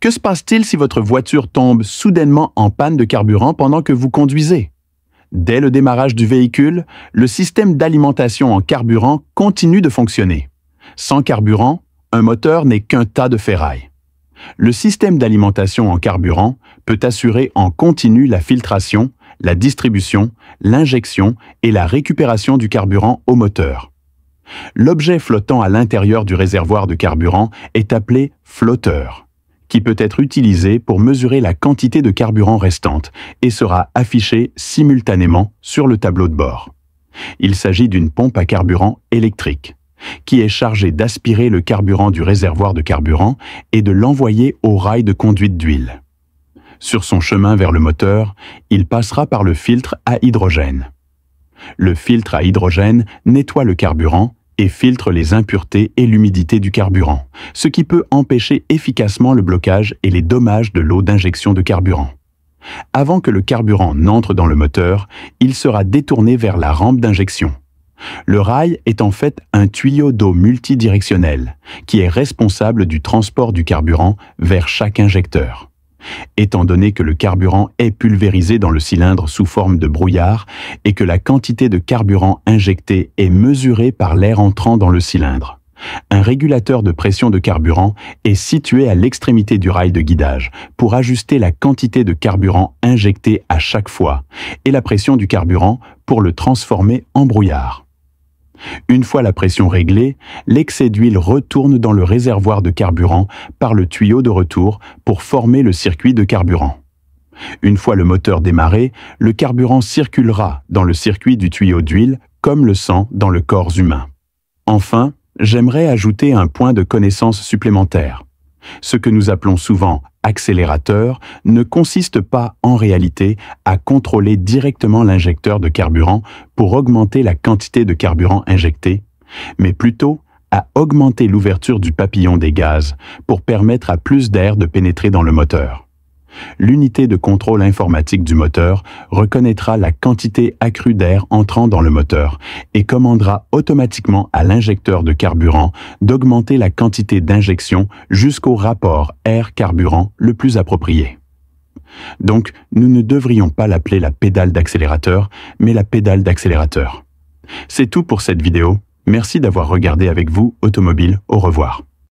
Que se passe-t-il si votre voiture tombe soudainement en panne de carburant pendant que vous conduisez? Dès le démarrage du véhicule, le système d'alimentation en carburant continue de fonctionner. Sans carburant, un moteur n'est qu'un tas de ferraille. Le système d'alimentation en carburant peut assurer en continu la filtration, la distribution, l'injection et la récupération du carburant au moteur. L'objet flottant à l'intérieur du réservoir de carburant est appelé flotteur, qui peut être utilisé pour mesurer la quantité de carburant restante et sera affiché simultanément sur le tableau de bord. Il s'agit d'une pompe à carburant électrique, qui est chargée d'aspirer le carburant du réservoir de carburant et de l'envoyer au rail de conduite d'huile. Sur son chemin vers le moteur, il passera par le filtre à hydrogène. Le filtre à hydrogène nettoie le carburant et filtre les impuretés et l'humidité du carburant, ce qui peut empêcher efficacement le blocage et les dommages de l'eau d'injection de carburant. Avant que le carburant n'entre dans le moteur, il sera détourné vers la rampe d'injection. Le rail est en fait un tuyau d'eau multidirectionnel qui est responsable du transport du carburant vers chaque injecteur. Étant donné que le carburant est pulvérisé dans le cylindre sous forme de brouillard et que la quantité de carburant injecté est mesurée par l'air entrant dans le cylindre, un régulateur de pression de carburant est situé à l'extrémité du rail de guidage pour ajuster la quantité de carburant injecté à chaque fois et la pression du carburant pour le transformer en brouillard. Une fois la pression réglée, l'excès d'huile retourne dans le réservoir de carburant par le tuyau de retour pour former le circuit de carburant. Une fois le moteur démarré, le carburant circulera dans le circuit du tuyau d'huile comme le sang dans le corps humain. Enfin, j'aimerais ajouter un point de connaissance supplémentaire. Ce que nous appelons souvent accélérateur ne consiste pas en réalité à contrôler directement l'injecteur de carburant pour augmenter la quantité de carburant injecté, mais plutôt à augmenter l'ouverture du papillon des gaz pour permettre à plus d'air de pénétrer dans le moteur. L'unité de contrôle informatique du moteur reconnaîtra la quantité accrue d'air entrant dans le moteur et commandera automatiquement à l'injecteur de carburant d'augmenter la quantité d'injection jusqu'au rapport air-carburant le plus approprié. Donc, nous ne devrions pas l'appeler la pédale d'accélérateur, mais la pédale d'accélérateur. C'est tout pour cette vidéo. Merci d'avoir regardé avec vous Automobile. Au revoir.